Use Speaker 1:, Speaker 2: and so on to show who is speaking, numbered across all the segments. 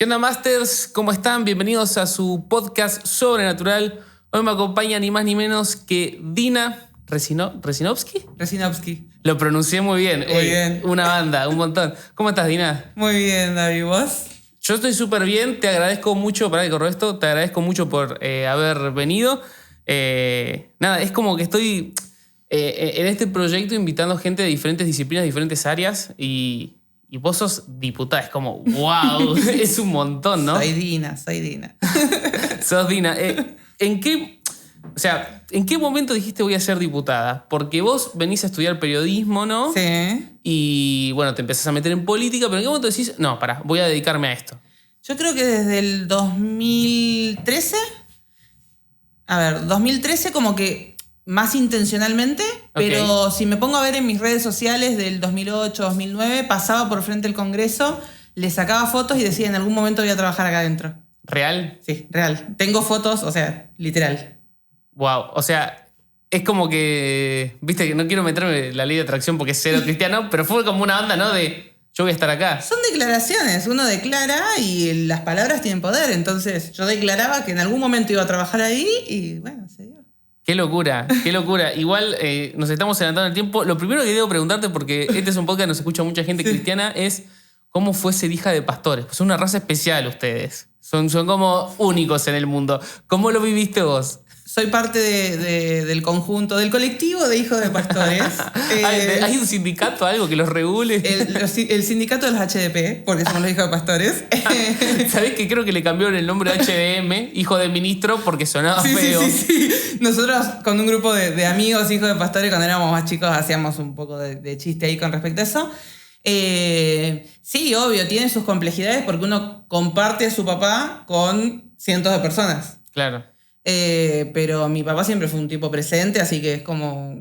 Speaker 1: ¿Qué onda, Masters? ¿Cómo están? Bienvenidos a su podcast Sobrenatural. Hoy me acompaña ni más ni menos que Dina Resinovsky.
Speaker 2: Resinovsky.
Speaker 1: Lo pronuncié muy bien.
Speaker 2: Muy bien.
Speaker 1: Una banda, un montón. ¿Cómo estás, Dina?
Speaker 2: Muy bien, David. ¿Vos?
Speaker 1: Yo estoy súper bien. Te agradezco mucho, para que corro esto, te agradezco mucho por haber venido. Nada, es como que estoy en este proyecto invitando gente de diferentes disciplinas, diferentes áreas y vos sos diputada. Es como, wow, es un montón, ¿no?
Speaker 2: Soy Dina.
Speaker 1: Sos Dina. ¿En qué momento dijiste voy a ser diputada? Porque vos venís a estudiar periodismo, ¿no?
Speaker 2: Sí.
Speaker 1: Y bueno, te empezás a meter en política, pero ¿en qué momento decís, no, pará, voy a dedicarme a esto?
Speaker 2: Yo creo que desde el 2013. 2013 como que más intencionalmente, pero si me pongo a ver en mis redes sociales del 2008, 2009, pasaba por frente del Congreso, le sacaba fotos y decía en algún momento voy a trabajar acá adentro.
Speaker 1: ¿Real?
Speaker 2: Sí, real. Tengo fotos, o sea, literal.
Speaker 1: Wow, o sea, es como que, viste, que no quiero meterme en la ley de atracción porque es cero cristiano, pero fue como una onda, ¿no? De yo voy a estar acá.
Speaker 2: Son declaraciones, uno declara y las palabras tienen poder, entonces yo declaraba que en algún momento iba a trabajar ahí y bueno, se dio.
Speaker 1: Qué locura, qué locura. Igual nos estamos adelantando el tiempo. Lo primero que debo preguntarte, porque este es un podcast que nos escucha mucha gente cristiana, es ¿cómo fue ser hija de pastores? Pues son una raza especial ustedes. Son como únicos en el mundo. ¿Cómo lo viviste vos?
Speaker 2: Soy parte del conjunto, del colectivo de hijos de pastores.
Speaker 1: ¿Hay un sindicato, algo que los regule?
Speaker 2: El sindicato de los HDP, porque somos los hijos de pastores.
Speaker 1: ¿Sabés que creo que le cambiaron el nombre a HDM, hijo de ministro, porque sonaba feo?
Speaker 2: Sí. Nosotros con un grupo de amigos, hijos de pastores, cuando éramos más chicos, hacíamos un poco de chiste ahí con respecto a eso. Sí, obvio, tiene sus complejidades porque uno comparte a su papá con cientos de personas.
Speaker 1: Claro.
Speaker 2: Pero mi papá siempre fue un tipo presente, así que es como...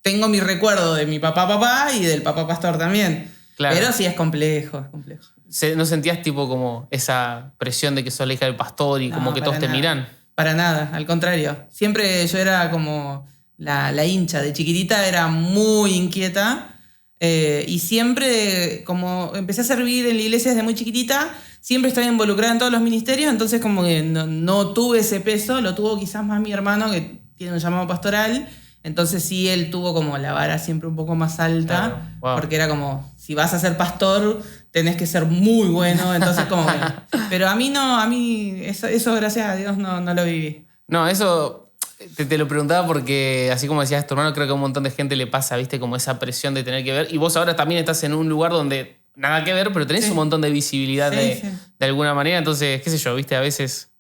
Speaker 2: Tengo mi recuerdo de mi papá y del papá pastor también.
Speaker 1: Claro.
Speaker 2: Pero sí es complejo.
Speaker 1: ¿No sentías tipo como esa presión de que sos la hija del pastor y como que todos te miran?
Speaker 2: Para nada, al contrario. Siempre yo era como la hincha. De chiquitita era muy inquieta. Y siempre, como empecé a servir en la iglesia desde muy chiquitita, siempre estaba involucrada en todos los ministerios, entonces como que no tuve ese peso, lo tuvo quizás más mi hermano, que tiene un llamado pastoral, entonces sí, él tuvo como la vara siempre un poco más alta,
Speaker 1: claro. Wow.
Speaker 2: porque era como, si vas a ser pastor, tenés que ser muy bueno, entonces como que... Pero a mí eso gracias a Dios no lo viví.
Speaker 1: No, eso... Te lo preguntaba porque, así como decías tu hermano, creo que a un montón de gente le pasa, ¿viste? Como esa presión de tener que ver. Y vos ahora también estás en un lugar donde nada que ver, pero tenés un montón de visibilidad de alguna manera. Entonces, qué sé yo, ¿viste? A veces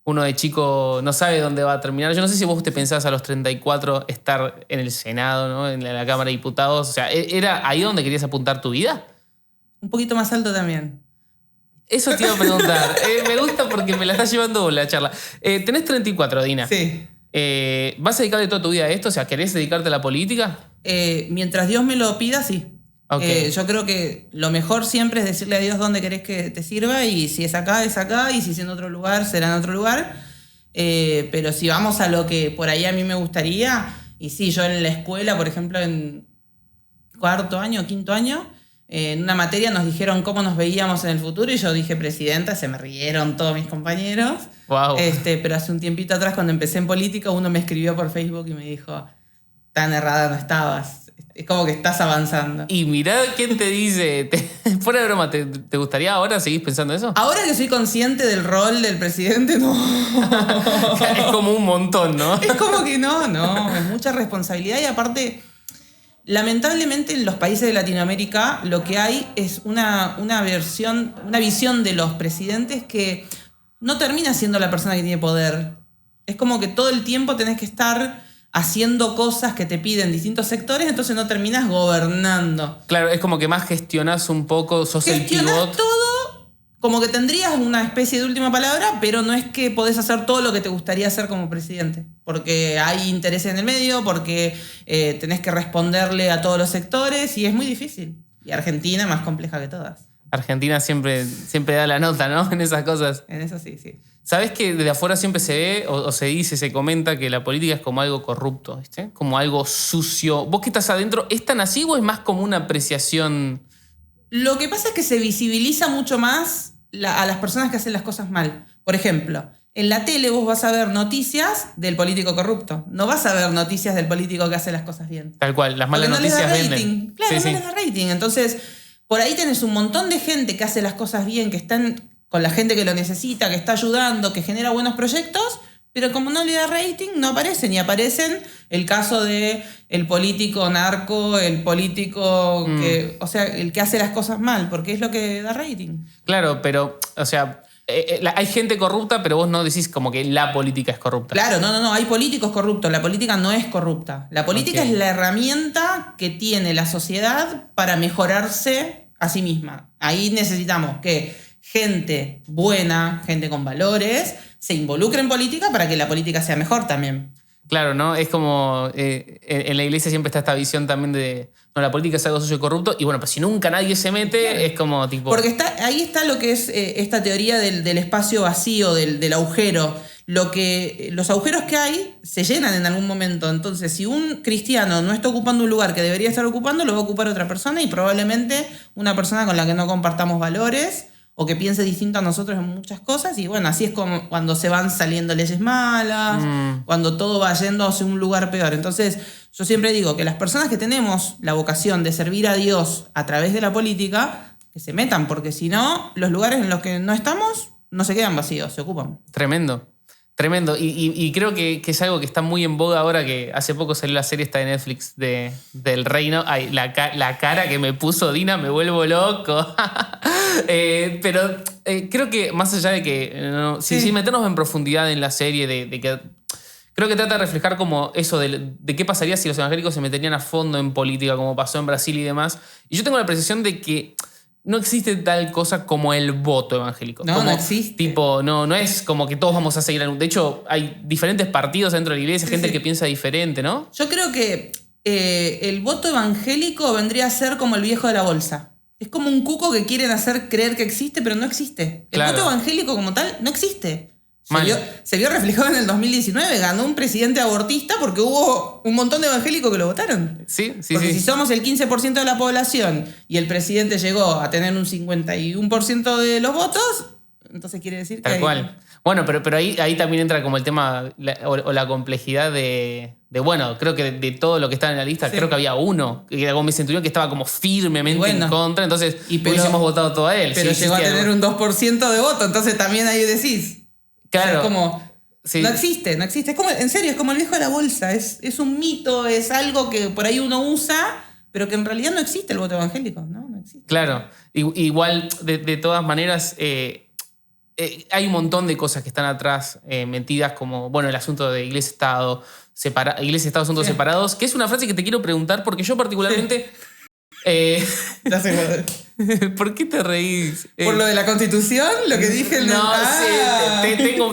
Speaker 1: uno de chico no sabe dónde va a terminar. Yo no sé si vos te pensás a los 34 estar en el Senado, ¿no? En la Cámara de Diputados. O sea, ¿era ahí donde querías apuntar tu vida?
Speaker 2: Un poquito más alto también.
Speaker 1: Eso te iba a preguntar. Me gusta porque me la estás llevando la charla. Tenés 34, Dina.
Speaker 2: Sí.
Speaker 1: ¿Vas a dedicarle toda tu vida a esto? O sea, ¿querés dedicarte a la política?
Speaker 2: Mientras Dios me lo pida, sí.
Speaker 1: Okay.
Speaker 2: Yo creo que lo mejor siempre es decirle a Dios dónde querés que te sirva y si es acá, es acá y si es en otro lugar, será en otro lugar. Pero si vamos a lo que por ahí a mí me gustaría, y sí, yo en la escuela, por ejemplo, en quinto año, en una materia nos dijeron cómo nos veíamos en el futuro y yo dije presidenta, se me rieron todos mis compañeros.
Speaker 1: Wow.
Speaker 2: Pero hace un tiempito atrás, cuando empecé en política, uno me escribió por Facebook y me dijo, tan errada no estabas. Es como que estás avanzando.
Speaker 1: Y mirá quién te dice, fuera de broma, ¿te gustaría ahora seguir pensando eso?
Speaker 2: Ahora que soy consciente del rol del presidente, no.
Speaker 1: Es como un montón, ¿no?
Speaker 2: Es como que no, es mucha responsabilidad y aparte... Lamentablemente en los países de Latinoamérica lo que hay es una visión de los presidentes que no termina siendo la persona que tiene poder. Es como que todo el tiempo tenés que estar haciendo cosas que te piden distintos sectores, entonces no terminas gobernando.
Speaker 1: Claro, es como que más gestionás un poco, sos el pivot.
Speaker 2: Todo, como que tendrías una especie de última palabra, pero no es que podés hacer todo lo que te gustaría hacer como presidente. Porque hay intereses en el medio, porque tenés que responderle a todos los sectores y es muy difícil. Y Argentina más compleja que todas.
Speaker 1: Argentina siempre da la nota, ¿no? En esas cosas.
Speaker 2: En eso sí.
Speaker 1: ¿Sabés que desde afuera siempre se ve o se dice, se comenta que la política es como algo corrupto, ¿viste? Como algo sucio. ¿Vos que estás adentro, es tan así o es más como una apreciación?
Speaker 2: Lo que pasa es que se visibiliza mucho más a las personas que hacen las cosas mal. Por ejemplo, en la tele vos vas a ver noticias del político corrupto. No vas a ver noticias del político que hace las cosas bien.
Speaker 1: Tal cual, las malas noticias venden.
Speaker 2: Claro, no les da rating. Entonces, por ahí tenés un montón de gente que hace las cosas bien, que están con la gente que lo necesita, que está ayudando, que genera buenos proyectos, pero como no le da rating, no aparecen. Y aparecen el caso de el político narco, el político que, o sea, el que hace las cosas mal, porque es lo que da rating.
Speaker 1: Claro, pero, o sea, hay gente corrupta, pero vos no decís como que la política es corrupta.
Speaker 2: Claro, no, hay políticos corruptos. La política no es corrupta. La política es la herramienta que tiene la sociedad para mejorarse a sí misma. Ahí necesitamos que gente buena, gente con valores, se involucre en política para que la política sea mejor también.
Speaker 1: Claro, ¿no? Es como en la iglesia siempre está esta visión también de no, la política es algo sucio y corrupto, y bueno, pues si nunca nadie se mete, claro, es como tipo...
Speaker 2: Porque ahí está lo que es esta teoría del espacio vacío, del agujero. Los agujeros que hay se llenan en algún momento. Entonces, si un cristiano no está ocupando un lugar que debería estar ocupando, lo va a ocupar otra persona, y probablemente una persona con la que no compartamos valores o que piense distinto a nosotros en muchas cosas. Y bueno, así es como cuando se van saliendo leyes malas, cuando todo va yendo hacia un lugar peor. Entonces, yo siempre digo que las personas que tenemos la vocación de servir a Dios a través de la política, que se metan, porque si no, los lugares en los que no estamos no se quedan vacíos, se ocupan.
Speaker 1: Tremendo. Tremendo. Y creo que es algo que está muy en boga ahora, que hace poco salió la serie esta de Netflix del Reino. Ay, la cara que me puso Dina, me vuelvo loco. Pero creo que más allá de que... Si meternos en profundidad en la serie, de que... Creo que trata de reflejar como eso de qué pasaría si los evangélicos se meterían a fondo en política, como pasó en Brasil y demás. Y yo tengo la percepción de que no existe tal cosa como el voto evangélico.
Speaker 2: No,
Speaker 1: como,
Speaker 2: no existe.
Speaker 1: Tipo, no es como que todos vamos a seguir. De hecho, hay diferentes partidos dentro de la iglesia, gente que piensa diferente, ¿no?
Speaker 2: Yo creo que el voto evangélico vendría a ser como el viejo de la bolsa. Es como un cuco que quieren hacer creer que existe, pero no existe. El voto evangélico como tal no existe. Se vio reflejado en el 2019. Ganó un presidente abortista porque hubo un montón de evangélicos que lo votaron.
Speaker 1: Sí.
Speaker 2: Porque si somos el 15% de la población y el presidente llegó a tener un 51% de los votos, entonces quiere decir que...
Speaker 1: Tal cual. Bueno, pero ahí también entra como el tema o la complejidad de bueno, creo que de todo lo que está en la lista, creo que había uno, que era como mi centurión, que estaba como firmemente en contra, entonces hubiésemos votado todo a él.
Speaker 2: Pero llegó a tener un 2% de voto, entonces también ahí decís...
Speaker 1: Claro.
Speaker 2: O sea, como, no existe. Es como, en serio, es como el viejo de la bolsa. Es un mito, es algo que por ahí uno usa, pero que en realidad no existe el voto evangélico, ¿no? No existe.
Speaker 1: Claro. Igual, de todas maneras, hay un montón de cosas que están atrás metidas, como, bueno, el asunto de iglesia-estado, iglesia-estado, asuntos separados, que es una frase que te quiero preguntar, porque yo particularmente...
Speaker 2: Ya sé.
Speaker 1: ¿Por qué te reís?
Speaker 2: ¿Por lo de la Constitución? ¿Lo que dije?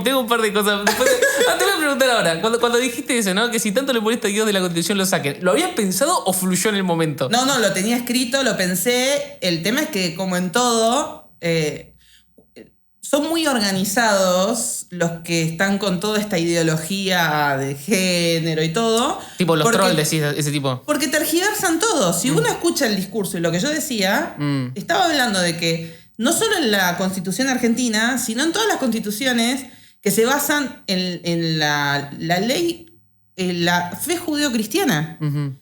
Speaker 1: Tengo un par de cosas. Te voy a preguntar ahora. Cuando dijiste eso, ¿no? Que si tanto le molesta a Dios de la Constitución lo saquen. ¿Lo habías pensado o fluyó en el momento?
Speaker 2: No, lo tenía escrito, lo pensé. El tema es que, como en todo, son muy organizados los que están con toda esta ideología de género y todo.
Speaker 1: Tipo los trolls, decís, ese tipo.
Speaker 2: Porque tergiversan todo. Si uno escucha el discurso y lo que yo decía, estaba hablando de que no solo en la Constitución argentina, sino en todas las constituciones que se basan en la ley, en la fe judeocristiana.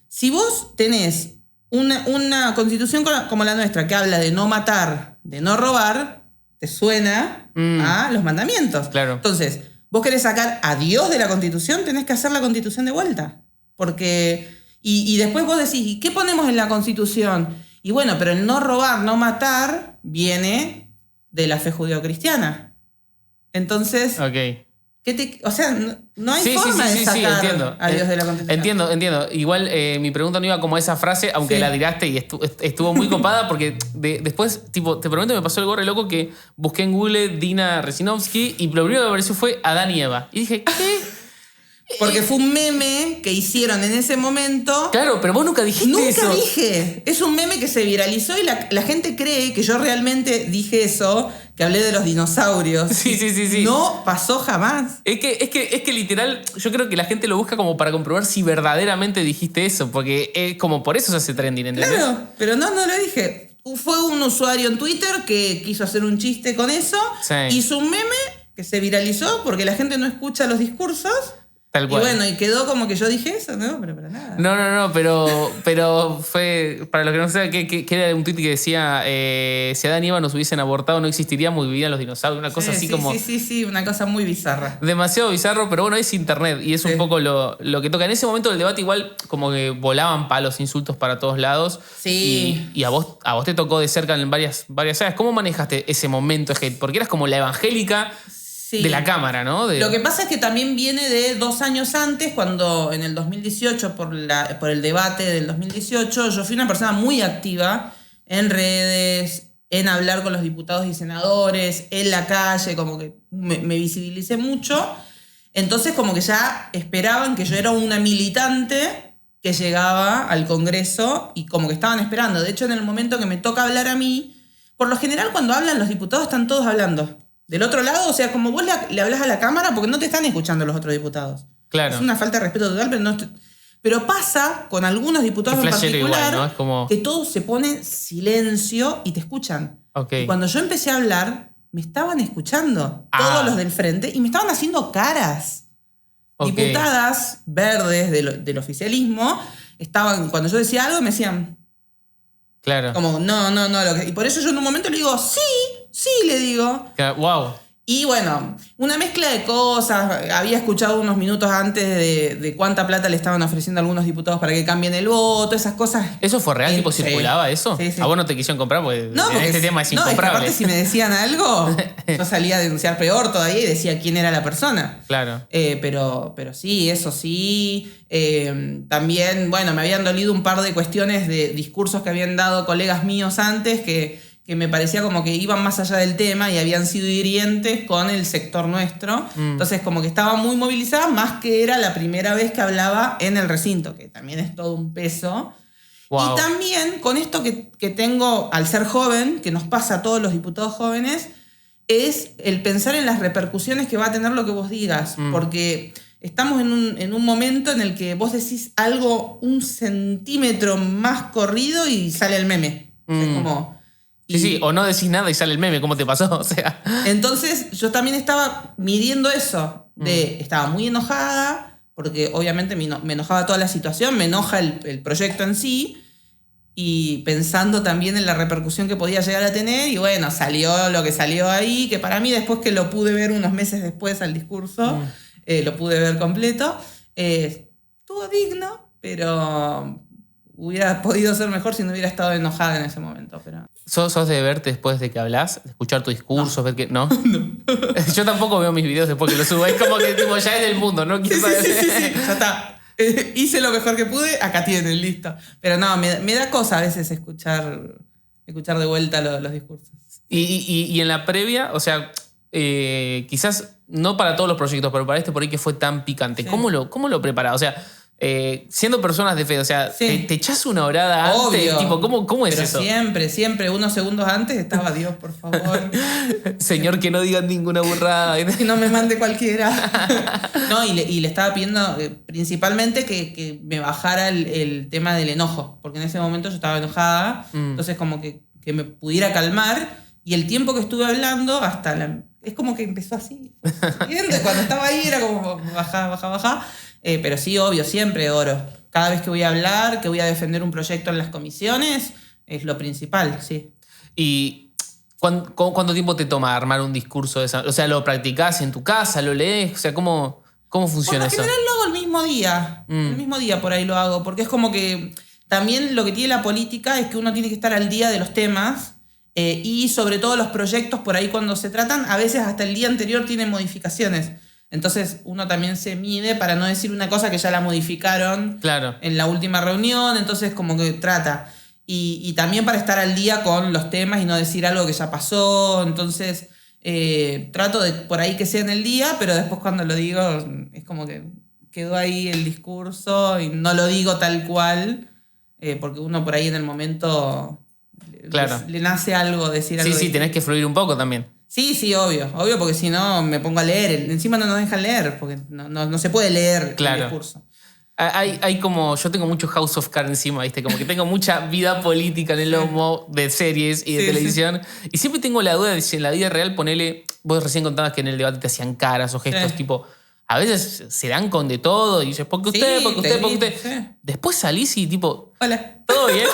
Speaker 2: Si vos tenés una constitución como la nuestra que habla de no matar, de no robar, te suena a los mandamientos.
Speaker 1: Claro.
Speaker 2: Entonces, vos querés sacar a Dios de la Constitución, tenés que hacer la Constitución de vuelta. Porque... Y después vos decís, ¿y qué ponemos en la Constitución? Y bueno, pero el no robar, no matar, viene de la fe judeocristiana. Entonces...
Speaker 1: Ok.
Speaker 2: O sea, no hay forma de sacar a Dios de la Constitución.
Speaker 1: Entiendo. Igual mi pregunta no iba como a esa frase, aunque la tiraste y estuvo muy copada, porque después, tipo, te prometo, me pasó algo re loco que busqué en Google Dina Resinovsky y lo primero que me apareció fue Adán y Eva. Y dije, ¿qué?
Speaker 2: Porque fue un meme que hicieron en ese momento.
Speaker 1: Claro, pero vos nunca dijiste eso.
Speaker 2: Nunca dije. Es un meme que se viralizó y la gente cree que yo realmente dije eso, que hablé de los dinosaurios.
Speaker 1: Sí.
Speaker 2: No pasó jamás.
Speaker 1: Es que literal, yo creo que la gente lo busca como para comprobar si verdaderamente dijiste eso, porque es como por eso se hace trending, ¿entendés?
Speaker 2: Claro, pero no lo dije. fue un usuario en Twitter que quiso hacer un chiste con eso, hizo un meme que se viralizó porque la gente no escucha los discursos.
Speaker 1: Tal cual.
Speaker 2: Y bueno, y quedó como que yo dije eso, ¿no? Pero para nada.
Speaker 1: No, pero fue, para los que no saben, que era un tweet que decía, si Adán y Eva nos hubiesen abortado no existiríamos y vivirían los dinosaurios, una cosa así como...
Speaker 2: Sí, una cosa muy bizarra.
Speaker 1: Demasiado bizarro, pero bueno, es internet y es un poco lo que toca. En ese momento del debate igual como que volaban palos, insultos para todos lados.
Speaker 2: Sí.
Speaker 1: Y a vos te tocó de cerca en varias áreas. ¿Cómo manejaste ese momento de hate? Porque eras como la evangélica... Sí. De la cámara, ¿no?
Speaker 2: Lo que pasa es que también viene de 2 años antes, cuando en el 2018, por el debate del 2018, yo fui una persona muy activa en redes, en hablar con los diputados y senadores, en la calle, como que me visibilicé mucho. Entonces como que ya esperaban que yo era una militante que llegaba al Congreso y como que estaban esperando. De hecho, en el momento que me toca hablar a mí, por lo general cuando hablan los diputados están todos hablando. Del otro lado, o sea, como vos le hablás a la cámara porque no te están escuchando los otros diputados.
Speaker 1: Claro.
Speaker 2: Es una falta de respeto total, pero pasa con algunos diputados en particular
Speaker 1: igual, ¿no? Es como...
Speaker 2: que todos se ponen silencio y te escuchan.
Speaker 1: Okay.
Speaker 2: Y cuando yo empecé a hablar, me estaban escuchando todos los del frente y me estaban haciendo caras. Okay. Diputadas verdes del oficialismo estaban, cuando yo decía algo, me decían...
Speaker 1: Claro.
Speaker 2: Como, no. Y por eso yo en un momento le digo, sí, le digo.
Speaker 1: Wow.
Speaker 2: Y bueno, una mezcla de cosas. Había escuchado unos minutos antes de cuánta plata le estaban ofreciendo a algunos diputados para que cambien el voto, esas cosas.
Speaker 1: ¿Eso fue real? ¿Tipo circulaba eso?
Speaker 2: Sí.
Speaker 1: ¿A vos no te quisieron comprar? Porque este tema es incomprable.
Speaker 2: No, aparte si me decían algo, yo salía a denunciar peor todavía y decía quién era la persona.
Speaker 1: Claro.
Speaker 2: Pero sí, eso sí. También, bueno, me habían dolido un par de cuestiones de discursos que habían dado colegas míos antes que me parecía como que iban más allá del tema y habían sido hirientes con el sector nuestro. Entonces como que estaba muy movilizada, más que era la primera vez que hablaba en el recinto, que también es todo un peso. Wow. Y también con esto que tengo al ser joven, que nos pasa a todos los diputados jóvenes, es el pensar en las repercusiones que va a tener lo que vos digas. Porque estamos en un momento en el que vos decís algo 1 centímetro más corrido y sale el meme. Es como...
Speaker 1: Sí, o no decís nada y sale el meme, ¿cómo te pasó? O sea.
Speaker 2: Entonces yo también estaba midiendo eso. Estaba muy enojada, porque obviamente me enojaba toda la situación, me enoja el proyecto en sí, y pensando también en la repercusión que podía llegar a tener, y bueno, salió lo que salió ahí, que para mí después que lo pude ver unos meses después al discurso, lo pude ver completo, estuvo digno, pero... hubiera podido ser mejor si no hubiera estado enojada en ese momento. Pero...
Speaker 1: ¿Sos de verte después de que hablas? ¿De escuchar tu discurso? Ver que, ¿no? Yo tampoco veo mis videos después que los subo. Es como que tipo, ya es del mundo, ¿no?
Speaker 2: Sí, ya está. Hice lo mejor que pude, acá tienen, listo. Pero no, me da cosa a veces escuchar de vuelta los discursos.
Speaker 1: Y en la previa, o sea, quizás no para todos los proyectos, pero para este por ahí que fue tan picante. Sí. ¿Cómo lo preparás? O sea... siendo personas de fe, o sea, sí. te echás una horada
Speaker 2: Obvio.
Speaker 1: Antes, tipo, ¿cómo es
Speaker 2: pero
Speaker 1: eso?
Speaker 2: Siempre, unos segundos antes estaba, Dios, por favor.
Speaker 1: Señor, que no digan ninguna burrada.
Speaker 2: Que no me mande cualquiera. No, y le estaba pidiendo principalmente que me bajara el tema del enojo, porque en ese momento yo estaba enojada, entonces como que me pudiera calmar, y el tiempo que estuve hablando es como que empezó así. Cuando estaba ahí era como baja. Pero sí, obvio, siempre oro. Cada vez que voy a hablar, que voy a defender un proyecto en las comisiones, es lo principal, sí.
Speaker 1: ¿Y cuánto tiempo te toma armar un discurso de esa? O sea, ¿lo practicás en tu casa? ¿Lo lees? O sea, ¿cómo funciona eso?
Speaker 2: En general lo hago el mismo día. El mismo día por ahí lo hago, porque es como que también lo que tiene la política es que uno tiene que estar al día de los temas y sobre todo los proyectos por ahí cuando se tratan, a veces hasta el día anterior tienen modificaciones. Entonces uno también se mide para no decir una cosa que ya la modificaron en la última reunión, entonces como que trata. Y también para estar al día con los temas y no decir algo que ya pasó, entonces trato de por ahí que sea en el día, pero después cuando lo digo es como que quedó ahí el discurso y no lo digo tal cual, porque uno por ahí en el momento le nace algo, decir algo.
Speaker 1: Sí, tenés que fluir un poco también.
Speaker 2: Sí, obvio, porque si no me pongo a leer. Encima no nos dejan leer, porque no se puede leer el discurso.
Speaker 1: Hay como, yo tengo mucho House of Cards encima, ¿viste? Como que tengo mucha vida política en el lomo de series y de televisión. Y siempre tengo la duda de si en la vida real, ponele, vos recién contabas que en el debate te hacían caras o gestos tipo, a veces se dan con de todo y dices, ¿por qué usted? ¿Por qué usted? ¿Por qué usted? Sí. Después salís y tipo,
Speaker 2: hola.
Speaker 1: ¿Todo bien?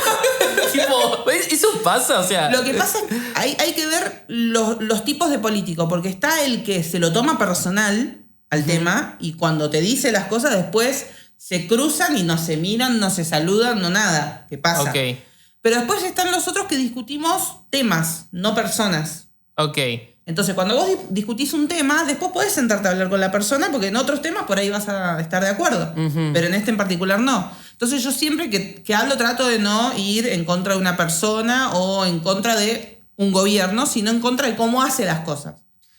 Speaker 1: Tipo, eso pasa, o sea.
Speaker 2: Lo que pasa es que hay que ver los tipos de político, porque está el que se lo toma personal al tema y cuando te dice las cosas después se cruzan y no se miran, no se saludan, no nada. ¿Qué pasa?
Speaker 1: Ok.
Speaker 2: Pero después están los otros que discutimos temas, no personas.
Speaker 1: Ok.
Speaker 2: Entonces, cuando vos discutís un tema, después podés sentarte a hablar con la persona porque en otros temas por ahí vas a estar de acuerdo. Pero en este en particular no. Entonces, yo siempre que hablo trato de no ir en contra de una persona o en contra de un gobierno, sino en contra de cómo hace las cosas.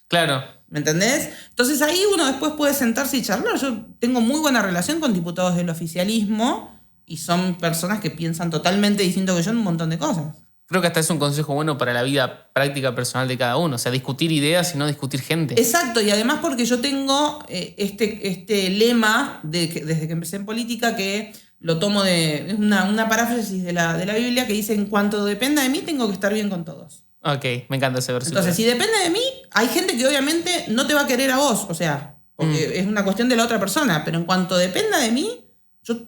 Speaker 1: Claro.
Speaker 2: ¿Me entendés? Entonces, ahí uno después puede sentarse y charlar. Yo tengo muy buena relación con diputados del oficialismo y son personas que piensan totalmente distinto que yo en un montón de cosas.
Speaker 1: Creo que hasta es un consejo bueno para la vida práctica personal de cada uno. O sea, discutir ideas y no discutir gente.
Speaker 2: Exacto, y además porque yo tengo este lema desde que empecé en política que lo tomo de una paráfrasis de la Biblia que dice: en cuanto dependa de mí, tengo que estar bien con todos.
Speaker 1: Ok, me encanta ese versículo.
Speaker 2: Entonces, si depende de mí, hay gente que obviamente no te va a querer a vos, o sea, porque es una cuestión de la otra persona, pero en cuanto dependa de mí, yo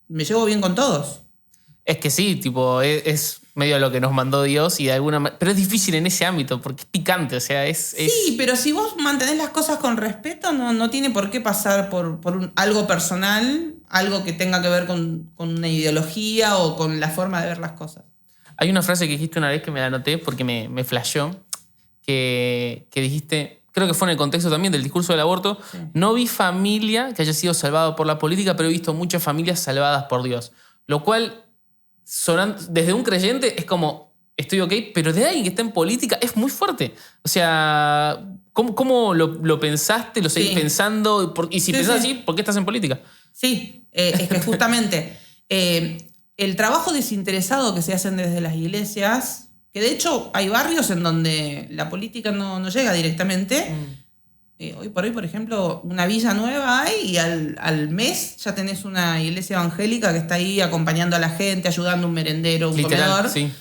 Speaker 2: me llevo bien con todos.
Speaker 1: Es que sí, tipo, es medio lo que nos mandó Dios y de alguna manera. Pero es difícil en ese ámbito porque es picante, o sea, es.
Speaker 2: Sí, pero si vos mantenés las cosas con respeto, no tiene por qué pasar por algo personal, algo que tenga que ver con una ideología o con la forma de ver las cosas.
Speaker 1: Hay una frase que dijiste una vez que me la anoté porque me flasheó, que dijiste, creo que fue en el contexto también del discurso del aborto, sí. No vi familia que haya sido salvada por la política, pero he visto muchas familias salvadas por Dios. Lo cual, desde un creyente, es como, estoy ok, pero de alguien que está en política es muy fuerte. O sea, ¿cómo lo pensaste? ¿Lo seguís pensando? Y si pensás así, ¿por qué estás en política?
Speaker 2: Sí, es que justamente el trabajo desinteresado que se hacen desde las iglesias, que de hecho hay barrios en donde la política no llega directamente. Hoy por hoy, por ejemplo, una villa nueva hay y al mes ya tenés una iglesia evangélica que está ahí acompañando a la gente, ayudando a un merendero, un comedor. Sí.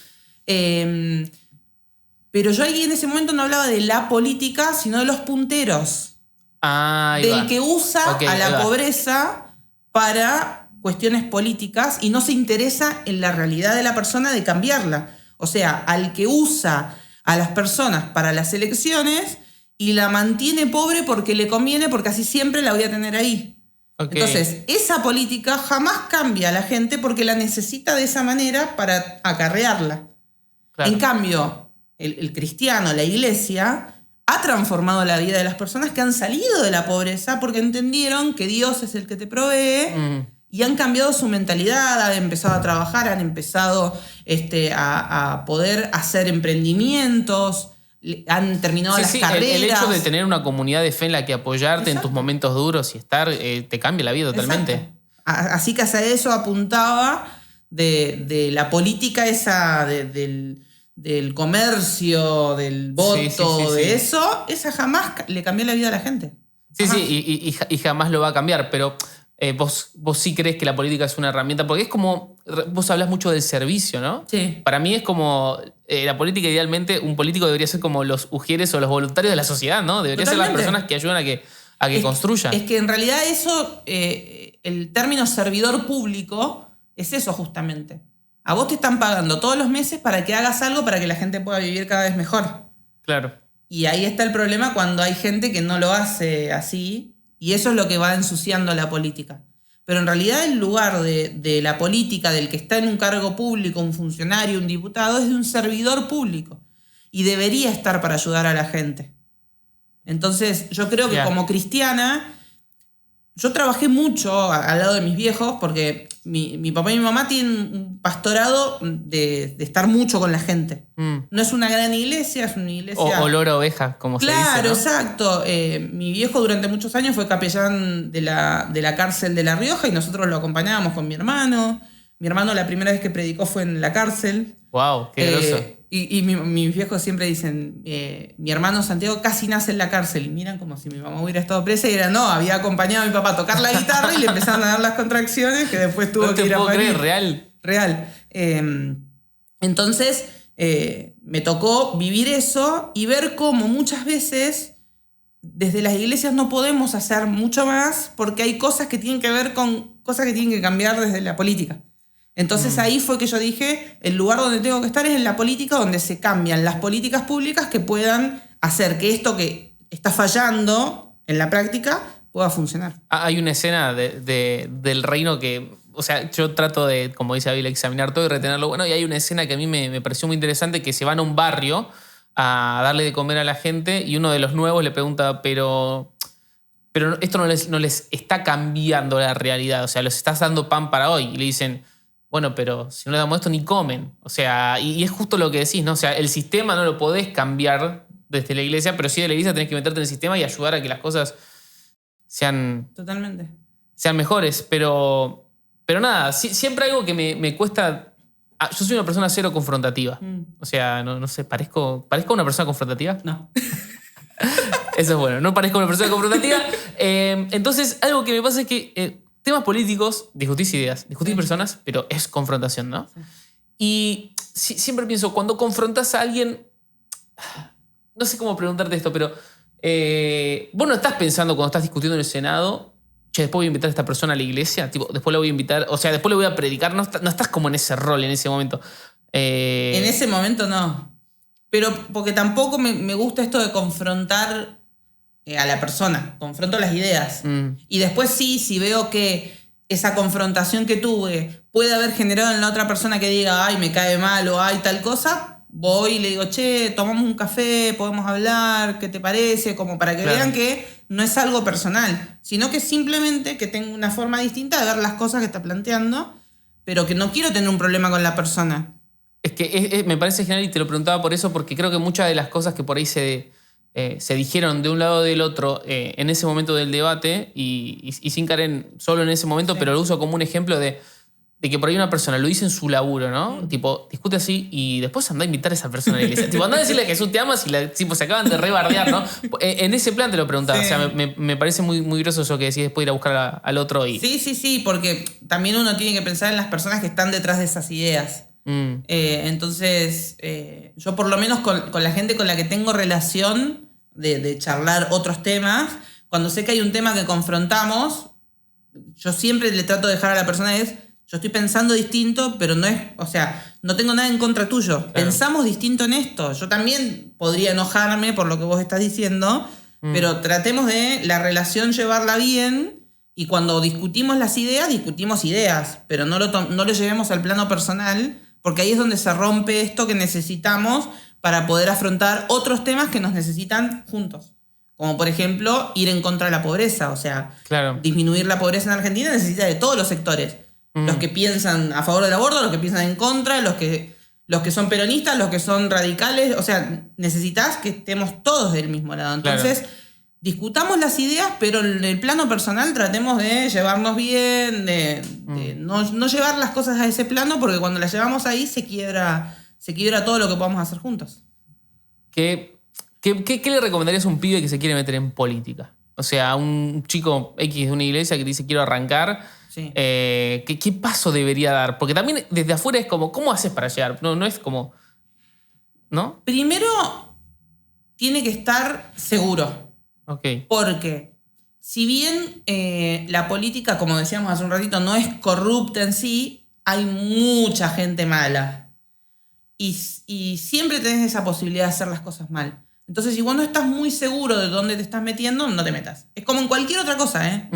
Speaker 2: Pero yo ahí en ese momento no hablaba de la política, sino de los punteros. Del que usa a la pobreza para cuestiones políticas y no se interesa en la realidad de la persona de cambiarla. O sea, al que usa a las personas para las elecciones y la mantiene pobre porque le conviene, porque así siempre la voy a tener ahí. Okay. Entonces, esa política jamás cambia a la gente porque la necesita de esa manera para acarrearla. Claro. En cambio, el cristiano, la iglesia, ha transformado la vida de las personas que han salido de la pobreza porque entendieron que Dios es el que te provee y han cambiado su mentalidad, han empezado a trabajar, han empezado a poder hacer emprendimientos, han terminado las carreras.
Speaker 1: El hecho de tener una comunidad de fe en la que apoyarte en tus momentos duros y estar, te cambia la vida totalmente.
Speaker 2: Exacto. Así que hacia eso apuntaba de la política esa del comercio, del voto, esa jamás le cambió la vida a la gente.
Speaker 1: Jamás. Sí, y jamás lo va a cambiar, pero vos sí crees que la política es una herramienta, porque es como, vos hablas mucho del servicio, ¿no?
Speaker 2: Sí.
Speaker 1: Para mí es como, la política idealmente, un político debería ser como los ujieres o los voluntarios de la sociedad, ¿no? Debería ser las personas que ayudan a que construyan.
Speaker 2: Es que en realidad eso, el término servidor público es eso justamente. A vos te están pagando todos los meses para que hagas algo para que la gente pueda vivir cada vez mejor.
Speaker 1: Claro.
Speaker 2: Y ahí está el problema cuando hay gente que no lo hace así, y eso es lo que va ensuciando la política. Pero en realidad el lugar de la política, del que está en un cargo público, un funcionario, un diputado, es de un servidor público. Y debería estar para ayudar a la gente. Entonces yo creo que como cristiana, yo trabajé mucho al lado de mis viejos porque mi papá y mi mamá tienen un pastorado de estar mucho con la gente. No es una gran iglesia, es una iglesia...
Speaker 1: O olor a oveja, como se dice, ¿no?
Speaker 2: Claro, exacto. Mi viejo durante muchos años fue capellán de la cárcel de La Rioja y nosotros lo acompañábamos con mi hermano. Mi hermano la primera vez que predicó fue en la cárcel.
Speaker 1: ¡Wow! ¡Qué groso!
Speaker 2: mis viejos siempre dicen, mi hermano Santiago casi nace en la cárcel. Y miran como si mi mamá hubiera estado presa y era, no, había acompañado a mi papá a tocar la guitarra y le empezaron a dar las contracciones que después tuvo que ir a parir. Real. Entonces, me tocó vivir eso y ver cómo muchas veces desde las iglesias no podemos hacer mucho más porque hay cosas que tienen que ver con cosas que tienen que cambiar desde la política. Entonces ahí fue que yo dije, el lugar donde tengo que estar es en la política, donde se cambian las políticas públicas que puedan hacer que esto que está fallando en la práctica pueda funcionar.
Speaker 1: Hay una escena del reino que, o sea, yo trato de, como dice Abel, examinar todo y retenerlo bueno, y hay una escena que a mí me pareció muy interesante, que se van a un barrio a darle de comer a la gente y uno de los nuevos le pregunta, pero esto no les está cambiando la realidad, o sea, les estás dando pan para hoy. Y le dicen, bueno, pero si no le damos esto ni comen. O sea, y es justo lo que decís, ¿no? O sea, el sistema no lo podés cambiar desde la iglesia, pero sí de la iglesia tenés que meterte en el sistema y ayudar a que las cosas sean mejores. Pero nada, siempre algo que me cuesta... Yo soy una persona cero confrontativa. O sea, no sé, ¿parezco una persona confrontativa?
Speaker 2: No.
Speaker 1: Eso es bueno, no parezco una persona confrontativa. Entonces, algo que me pasa es que temas políticos, discutís ideas, discutís personas, pero es confrontación, ¿no? Sí. Y siempre pienso, cuando confrontas a alguien, no sé cómo preguntarte esto, pero vos no estás pensando cuando estás discutiendo en el Senado, che, después voy a invitar a esta persona a la iglesia, tipo, después la voy a invitar, o sea, después le voy a predicar, no estás como en ese rol en ese momento.
Speaker 2: En ese momento no. Pero porque tampoco me gusta esto de confrontar a la persona, confronto las ideas. Y después sí, si veo que esa confrontación que tuve puede haber generado en la otra persona que diga, ay, me cae mal o ay, tal cosa, voy y le digo, che, tomamos un café, podemos hablar, ¿qué te parece? Como para que vean que no es algo personal, sino que simplemente que tengo una forma distinta de ver las cosas que está planteando, pero que no quiero tener un problema con la persona.
Speaker 1: Es que me parece genial y te lo preguntaba por eso, porque creo que muchas de las cosas que por ahí se dijeron de un lado o del otro en ese momento del debate y sin caer solo en ese momento, pero lo uso como un ejemplo de que por ahí una persona lo dice en su laburo, ¿no? Tipo, discute así y después anda a invitar a esa persona a la iglesia. Tipo, anda a decirle a Jesús te amas y tipo, se acaban de rebardear, ¿no? En ese plan te lo preguntaba. O sea, me parece muy, muy groso eso que decís después de ir a buscar al otro.
Speaker 2: Sí, porque también uno tiene que pensar en las personas que están detrás de esas ideas. Entonces, yo por lo menos con la gente con la que tengo relación de charlar otros temas, cuando sé que hay un tema que confrontamos, yo siempre le trato de dejar a la persona yo estoy pensando distinto, pero no es, o sea, no tengo nada en contra tuyo. Claro. Pensamos distinto en esto. Yo también podría enojarme por lo que vos estás diciendo, pero tratemos de la relación llevarla bien y cuando discutimos las ideas, discutimos ideas, pero no lo llevemos al plano personal, porque ahí es donde se rompe esto que necesitamos para poder afrontar otros temas que nos necesitan juntos. Como por ejemplo, ir en contra de la pobreza. O sea, disminuir la pobreza en Argentina necesita de todos los sectores. Los que piensan a favor del aborto, los que piensan en contra, los que son peronistas, los que son radicales. O sea, necesitas que estemos todos del mismo lado. Entonces, discutamos las ideas, pero en el plano personal tratemos de llevarnos bien, de no llevar las cosas a ese plano, porque cuando las llevamos ahí se quiebra todo lo que podamos hacer juntos.
Speaker 1: ¿Qué le recomendarías a un pibe que se quiere meter en política? O sea, a un chico X de una iglesia que dice quiero arrancar. Sí. ¿Qué paso debería dar? Porque también desde afuera es como, ¿cómo haces para llegar? No es como... ¿No?
Speaker 2: Primero, tiene que estar seguro.
Speaker 1: Okay.
Speaker 2: Porque si bien la política, como decíamos hace un ratito, no es corrupta en sí, hay mucha gente mala. Y siempre tenés esa posibilidad de hacer las cosas mal. Entonces, si vos no estás muy seguro de dónde te estás metiendo, no te metas. Es como en cualquier otra cosa, ¿eh?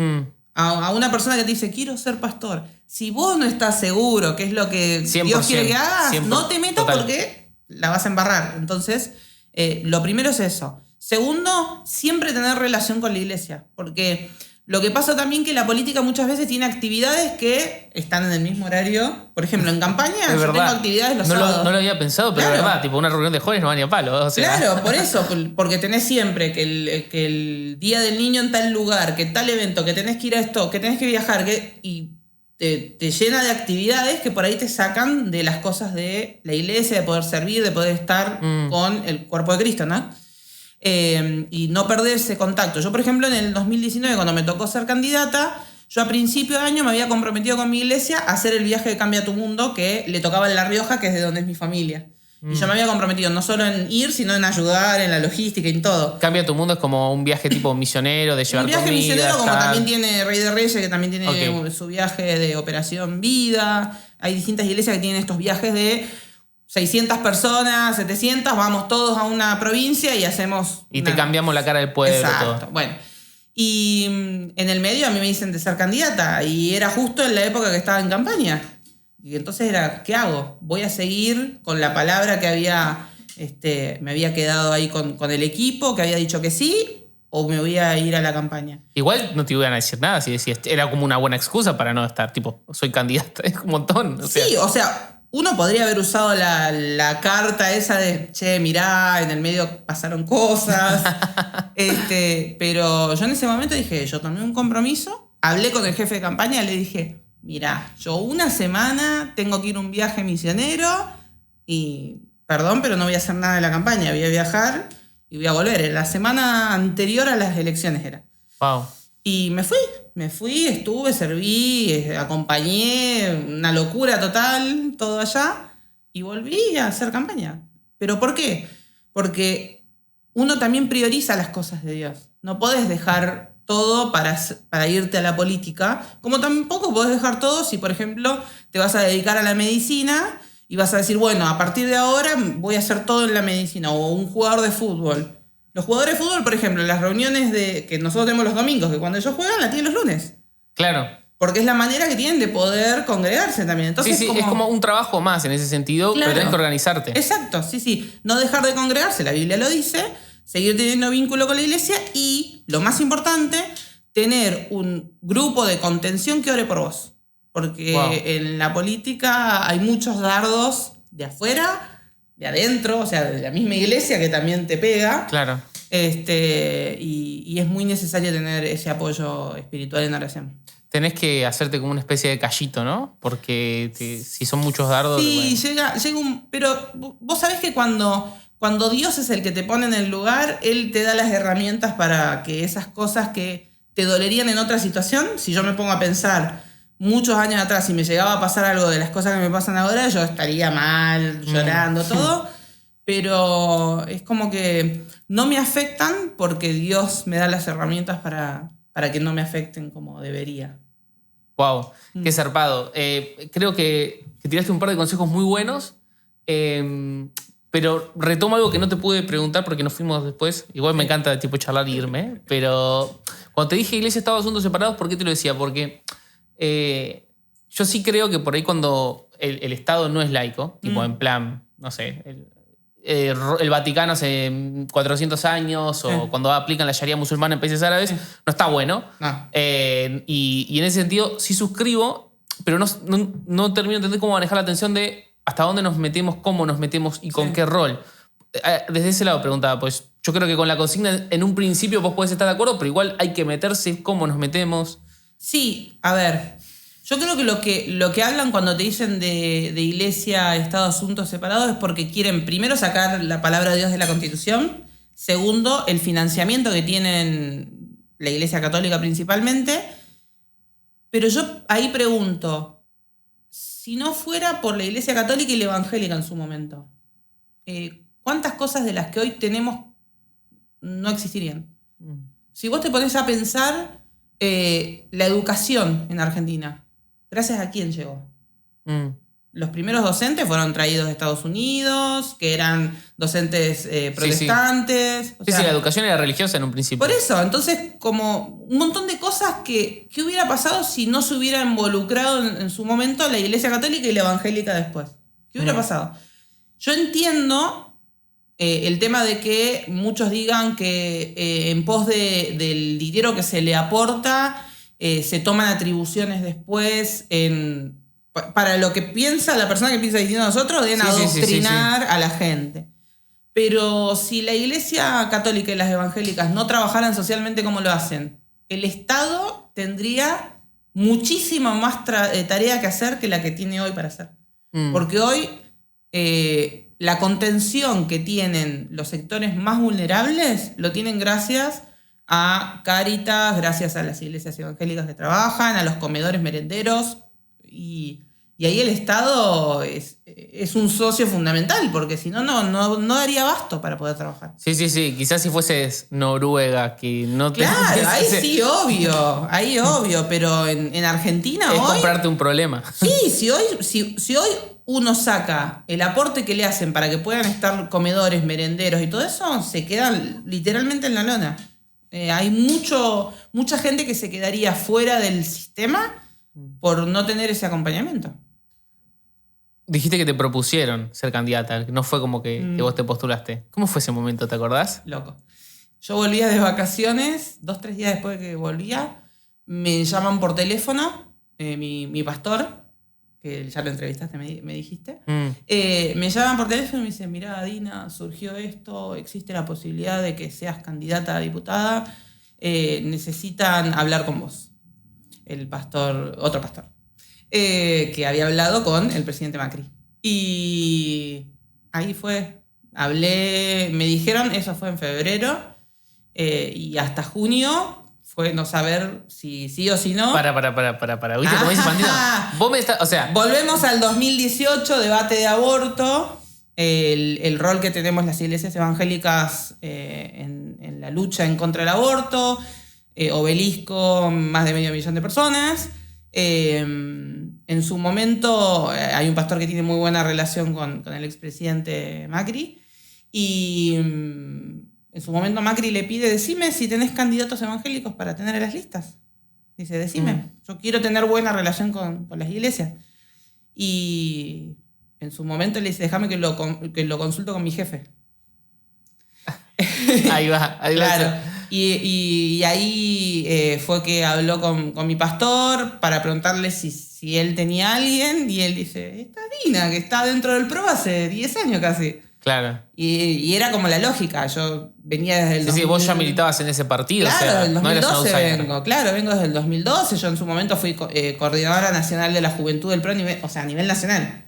Speaker 2: A una persona que te dice, quiero ser pastor. Si vos no estás seguro qué es lo que Dios quiere que hagas, no te metas porque la vas a embarrar. Entonces, lo primero es eso. Segundo, siempre tener relación con la iglesia. Porque lo que pasa también es que la política muchas veces tiene actividades que están en el mismo horario. Por ejemplo, en campaña yo tengo actividades los sábados.
Speaker 1: No lo había pensado, pero es verdad. Tipo, una reunión de jóvenes no va ni a palo. O sea.
Speaker 2: Claro, por eso. Porque tenés siempre que el día del niño en tal lugar, que tal evento, que tenés que ir a esto, que tenés que viajar. Y te llena de actividades que por ahí te sacan de las cosas de la iglesia, de poder servir, de poder estar con el cuerpo de Cristo, ¿no? Y no perder ese contacto. Yo, por ejemplo, en el 2019, cuando me tocó ser candidata, yo a principio de año me había comprometido con mi iglesia a hacer el viaje de Cambia tu Mundo, que le tocaba en La Rioja, que es de donde es mi familia. Y yo me había comprometido no solo en ir, sino en ayudar, en la logística y en todo.
Speaker 1: Cambia tu Mundo es como un viaje tipo misionero, de llevar comida.
Speaker 2: Un viaje misionero, como
Speaker 1: tal.
Speaker 2: también tiene Rey de Reyes, que también tiene su viaje de Operación Vida. Hay distintas iglesias que tienen estos viajes de 600 personas, 700, vamos todos a una provincia y hacemos...
Speaker 1: Y te cambiamos la cara del pueblo.
Speaker 2: Exacto,
Speaker 1: todo.
Speaker 2: bueno. Y en el medio a mí me dicen de ser candidata y era justo en la época que estaba en campaña. Y entonces era, ¿qué hago? ¿Voy a seguir con la palabra que me había quedado ahí con el equipo, que había dicho que sí, o me voy a ir a la campaña?
Speaker 1: Igual no te iban a decir nada si decías, era como una buena excusa para no estar, tipo, soy candidata, es un montón.
Speaker 2: Sí, o sea, uno podría haber usado la carta esa de, che, mirá, en el medio pasaron cosas. Pero yo en ese momento dije, yo tomé un compromiso, hablé con el jefe de campaña y le dije, mirá, yo una semana tengo que ir a un viaje misionero y, perdón, pero no voy a hacer nada de la campaña, voy a viajar y voy a volver. En la semana anterior a las elecciones era.
Speaker 1: Wow.
Speaker 2: Y me fui, estuve, serví, acompañé, una locura total, todo allá, y volví a hacer campaña. ¿Pero por qué? Porque uno también prioriza las cosas de Dios. No podés dejar todo para irte a la política, como tampoco podés dejar todo si, por ejemplo, te vas a dedicar a la medicina y vas a decir, bueno, a partir de ahora voy a hacer todo en la medicina, o un jugador de fútbol. Los jugadores de fútbol, por ejemplo, las reuniones que nosotros tenemos los domingos, que cuando ellos juegan, la tienen los lunes.
Speaker 1: Claro.
Speaker 2: Porque es la manera que tienen de poder congregarse también. Entonces,
Speaker 1: sí, es como un trabajo más en ese sentido,
Speaker 2: claro,
Speaker 1: pero tenés que organizarte.
Speaker 2: Exacto, sí. No dejar de congregarse, la Biblia lo dice, seguir teniendo vínculo con la iglesia y, lo más importante, tener un grupo de contención que ore por vos. Porque en la política hay muchos dardos de afuera, de adentro, o sea, de la misma iglesia que también te pega.
Speaker 1: Claro.
Speaker 2: Y es muy necesario tener ese apoyo espiritual en oración.
Speaker 1: Tenés que hacerte como una especie de callito, ¿no? Porque si son muchos dardos...
Speaker 2: Sí, bueno. llega un... Pero vos sabés que cuando Dios es el que te pone en el lugar, Él te da las herramientas para que esas cosas que te dolerían en otra situación, si yo me pongo a pensar muchos años atrás, si me llegaba a pasar algo de las cosas que me pasan ahora, yo estaría mal, llorando, todo. Pero es como que no me afectan porque Dios me da las herramientas para que no me afecten como debería.
Speaker 1: Wow, qué zarpado. Creo que tiraste un par de consejos muy buenos, pero retomo algo que no te pude preguntar porque nos fuimos después. Igual me encanta tipo charlar y irme, pero cuando te dije iglesia, Estado, asuntos separados, ¿por qué te lo decía? Porque yo sí creo que por ahí cuando el Estado no es laico, tipo en plan, no sé, el Vaticano hace 400 años o cuando aplican la Sharia musulmana en países árabes, no está bueno.
Speaker 2: No.
Speaker 1: Y en ese sentido sí suscribo, pero no termino de entender cómo manejar la atención de hasta dónde nos metemos, cómo nos metemos y con qué rol. Desde ese lado preguntaba, pues yo creo que con la consigna en un principio vos podés estar de acuerdo, pero igual hay que meterse cómo nos metemos.
Speaker 2: Sí, a ver, yo creo que lo que hablan cuando te dicen de iglesia, Estado, asuntos separados es porque quieren primero sacar la palabra de Dios de la Constitución, segundo, el financiamiento que tienen la Iglesia Católica principalmente, pero yo ahí pregunto, si no fuera por la Iglesia Católica y la Evangélica en su momento, ¿cuántas cosas de las que hoy tenemos no existirían? Si vos te pones a pensar, la educación en Argentina, ¿gracias a quién llegó? Los primeros docentes fueron traídos de Estados Unidos, que eran docentes protestantes.
Speaker 1: Sí, la educación era religiosa en un principio.
Speaker 2: Por eso, entonces, como un montón de cosas que hubiera pasado si no se hubiera involucrado en su momento la Iglesia Católica y la Evangélica después. ¿Qué hubiera pasado? Yo entiendo el tema de que muchos digan que en pos del dinero que se le aporta, se toman atribuciones después para lo que piensa la persona que piensa distinto a nosotros, de adoctrinar a la gente. Pero si la Iglesia Católica y las evangélicas no trabajaran socialmente como lo hacen, el Estado tendría muchísima más tarea que hacer que la que tiene hoy para hacer. Porque hoy la contención que tienen los sectores más vulnerables lo tienen gracias a Cáritas, gracias a las iglesias evangélicas que trabajan, a los comedores merenderos, y ahí el Estado es un socio fundamental, porque si no, no daría abasto para poder trabajar.
Speaker 1: Sí. Quizás si fueses Noruega, que no te...
Speaker 2: Claro, ahí sí, obvio, pero en Argentina
Speaker 1: es
Speaker 2: hoy...
Speaker 1: comprarte un problema.
Speaker 2: Sí, si hoy uno saca el aporte que le hacen para que puedan estar comedores, merenderos y todo eso, se quedan literalmente en la lona. Hay mucha gente que se quedaría fuera del sistema por no tener ese acompañamiento.
Speaker 1: Dijiste que te propusieron ser candidata, no fue como que vos te postulaste. ¿Cómo fue ese momento, te acordás?
Speaker 2: Loco. Yo volvía de vacaciones, 2-3 días después de que volvía, me llaman por teléfono, mi pastor, que ya lo entrevistaste, me dijiste, me llaman por teléfono y me dicen, mirá, Dina, surgió esto, existe la posibilidad de que seas candidata a diputada, necesitan hablar con vos. Otro pastor, que había hablado con el presidente Macri. Y ahí fue, hablé, me dijeron, eso fue en febrero, y hasta junio fue no saber si sí o si no.
Speaker 1: Para. ¿Viste cómo dice Pandino? Vos me estás, o sea...
Speaker 2: Volvemos al 2018, debate de aborto, el rol que tenemos las iglesias evangélicas en la lucha en contra del aborto, Obelisco, más de 500.000 de personas. En su momento hay un pastor que tiene muy buena relación con el expresidente Macri, y en su momento Macri le pide, decime si tenés candidatos evangélicos para tener en las listas. Dice, decime, yo quiero tener buena relación con las iglesias. Y en su momento le dice, déjame que lo consulto con mi jefe.
Speaker 1: Ahí va.
Speaker 2: Claro. Y ahí fue que habló con mi pastor para preguntarle si él tenía a alguien, y él dice, esta Dina, que está dentro del PRO hace 10 años casi.
Speaker 1: Claro.
Speaker 2: Y era como la lógica, yo venía desde el 2000...
Speaker 1: Sí, vos ya militabas en ese partido,
Speaker 2: claro,
Speaker 1: o sea,
Speaker 2: del 2012
Speaker 1: no eras un outsider.
Speaker 2: vengo desde el 2012, yo en su momento fui coordinadora nacional de la juventud del PRO, a nivel nacional.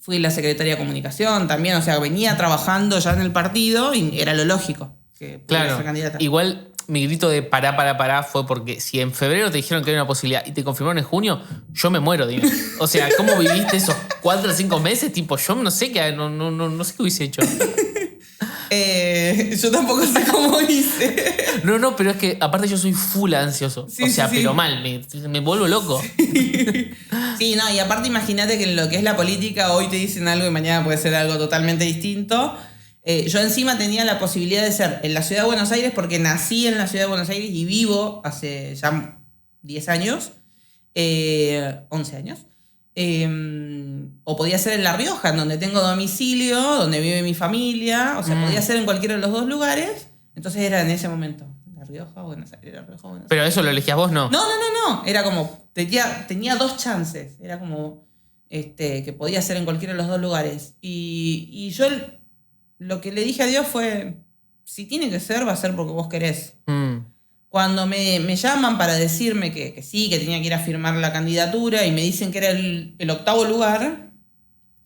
Speaker 2: Fui la secretaria de comunicación también, o sea, venía trabajando ya en el partido y era lo lógico que pudiera ser candidata.
Speaker 1: Igual mi grito de pará fue porque si en febrero te dijeron que era una posibilidad y te confirmaron en junio, yo me muero, Dina. O sea, ¿cómo viviste esos 4 o 5 meses? Tipo, yo no sé qué hubiese hecho.
Speaker 2: Yo tampoco sé cómo hice.
Speaker 1: No, pero es que aparte yo soy full ansioso.
Speaker 2: Sí,
Speaker 1: o sea,
Speaker 2: sí.
Speaker 1: pero mal, me vuelvo loco.
Speaker 2: Sí, no, y aparte imagínate que en lo que es la política hoy te dicen algo y mañana puede ser algo totalmente distinto. Yo encima tenía la posibilidad de ser en la ciudad de Buenos Aires porque nací en la ciudad de Buenos Aires y vivo hace ya 10 años, 11 años. O podía ser en La Rioja, en donde tengo domicilio, donde vive mi familia. O sea, podía ser en cualquiera de los dos lugares. Entonces era en ese momento. La Rioja, Buenos Aires, La Rioja, Buenos Aires.
Speaker 1: Pero eso lo elegías vos, ¿no?
Speaker 2: No. Era como, tenía 2 chances. Era como que podía ser en cualquiera de los dos lugares. Y yo lo que le dije a Dios fue, si tiene que ser, va a ser porque vos querés. Cuando me llaman para decirme que sí, que tenía que ir a firmar la candidatura y me dicen que era el 8º lugar,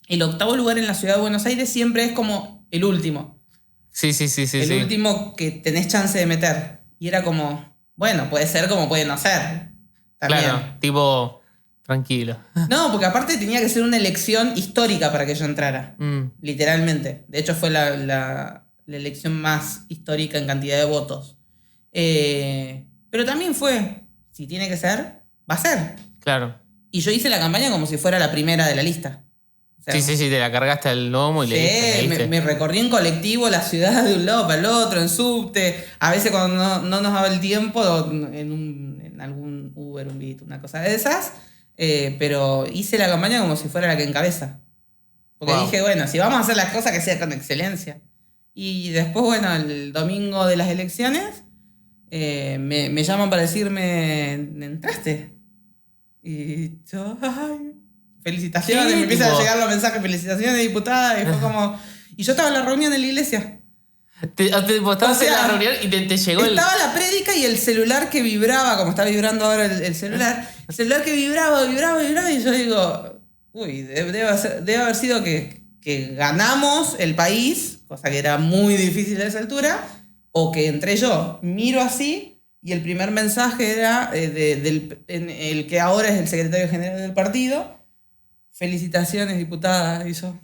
Speaker 2: el 8º lugar en la ciudad de Buenos Aires siempre es como el último.
Speaker 1: Sí.
Speaker 2: El último que tenés chance de meter. Y era como, bueno, puede ser como puede no ser. También.
Speaker 1: Claro, tipo, tranquilo.
Speaker 2: No, porque aparte tenía que ser una elección histórica para que yo entrara. Literalmente. De hecho fue la elección más histórica en cantidad de votos. Pero también fue, si tiene que ser, va a ser.
Speaker 1: Claro.
Speaker 2: Y yo hice la campaña como si fuera la primera de la lista. O sea,
Speaker 1: sí, te la cargaste al lomo y le diste.
Speaker 2: Me recorrí en colectivo la ciudad de un lado para el otro, en subte. A veces cuando no nos daba el tiempo, en algún Uber, un Bit, una cosa de esas. Pero hice la campaña como si fuera la que encabeza. Porque dije, bueno, si vamos a hacer las cosas, que sea con excelencia. Y después, bueno, el domingo de las elecciones, me llaman para decirme, ¿entraste? Y yo, ay, felicitaciones, me empiezan a llegar los mensajes, felicitaciones, diputada, y fue como... Y yo estaba en la reunión en la iglesia.
Speaker 1: Estabas en la reunión y te llegó
Speaker 2: Estaba la prédica y el celular que vibraba, como está vibrando ahora el celular. El celular que vibraba, y yo digo, uy, debe haber sido que ganamos el país, cosa que era muy difícil a esa altura, o que entré yo. Miro así y el primer mensaje era en el que ahora es el secretario general del partido. Felicitaciones, diputada. Y yo...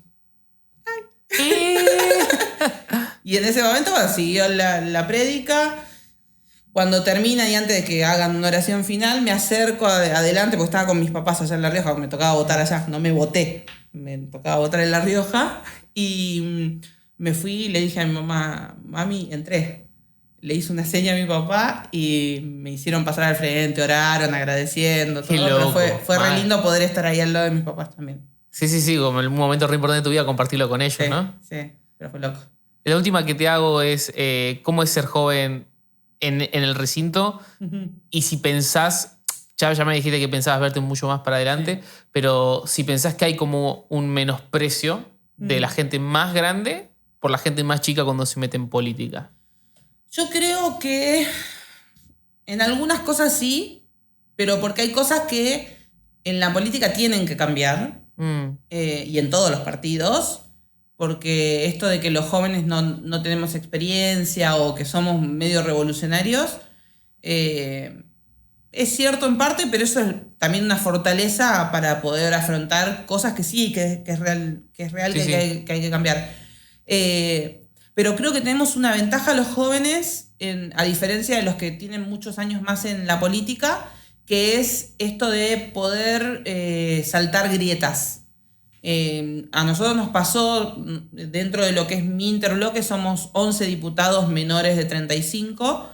Speaker 2: Y en ese momento, bueno, siguió la prédica. Cuando termina y antes de que hagan una oración final, me acerco adelante, porque estaba con mis papás allá en La Rioja, me tocaba votar allá, no me voté, me tocaba votar en La Rioja, y me fui y le dije a mi mamá, mami, entré. Le hice una seña a mi papá y me hicieron pasar al frente, oraron, agradeciendo, todo.
Speaker 1: Loco,
Speaker 2: pero fue re lindo poder estar ahí al lado de mis papás también.
Speaker 1: Sí, como en un momento re importante de tu vida, compartirlo con ellos, ¿no?
Speaker 2: Sí, pero fue loco.
Speaker 1: La última que te hago es, ¿cómo es ser joven en el recinto?
Speaker 2: Uh-huh.
Speaker 1: Y si pensás, ya me dijiste que pensabas verte mucho más para adelante, pero si pensás que hay como un menosprecio de la gente más grande por la gente más chica cuando se mete en política.
Speaker 2: Yo creo que en algunas cosas sí, pero porque hay cosas que en la política tienen que cambiar, y en todos los partidos, porque esto de que los jóvenes no tenemos experiencia o que somos medio revolucionarios, es cierto en parte, pero eso es también una fortaleza para poder afrontar cosas que sí, que es real, que hay que cambiar. Pero creo que tenemos una ventaja los jóvenes, a diferencia de los que tienen muchos años más en la política, que es esto de poder saltar grietas. A nosotros nos pasó, dentro de lo que es mi interbloque, somos 11 diputados menores de 35,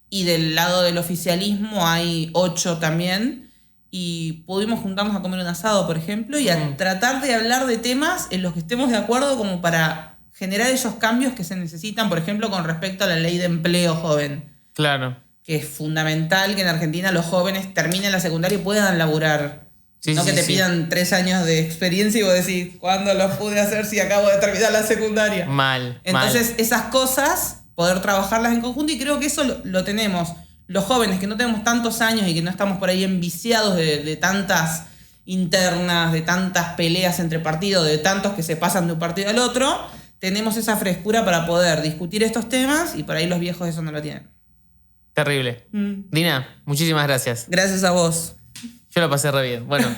Speaker 2: y del lado del oficialismo hay 8 también, y pudimos juntarnos a comer un asado, por ejemplo, y a tratar de hablar de temas en los que estemos de acuerdo como para generar esos cambios que se necesitan, por ejemplo, con respecto a la ley de empleo joven.
Speaker 1: Claro.
Speaker 2: Que es fundamental que en Argentina los jóvenes terminen la secundaria y puedan laburar. No que te pidan 3 años de experiencia y vos decís, ¿cuándo los pude hacer si acabo de terminar la secundaria? Entonces, esas cosas, poder trabajarlas en conjunto, y creo que eso lo tenemos. Los jóvenes que no tenemos tantos años y que no estamos por ahí enviciados de tantas internas, de tantas peleas entre partidos, de tantos que se pasan de un partido al otro, tenemos esa frescura para poder discutir estos temas, y por ahí los viejos eso no lo tienen.
Speaker 1: Terrible. Dina, muchísimas gracias.
Speaker 2: Gracias a vos.
Speaker 1: Yo lo pasé re bien. Bueno,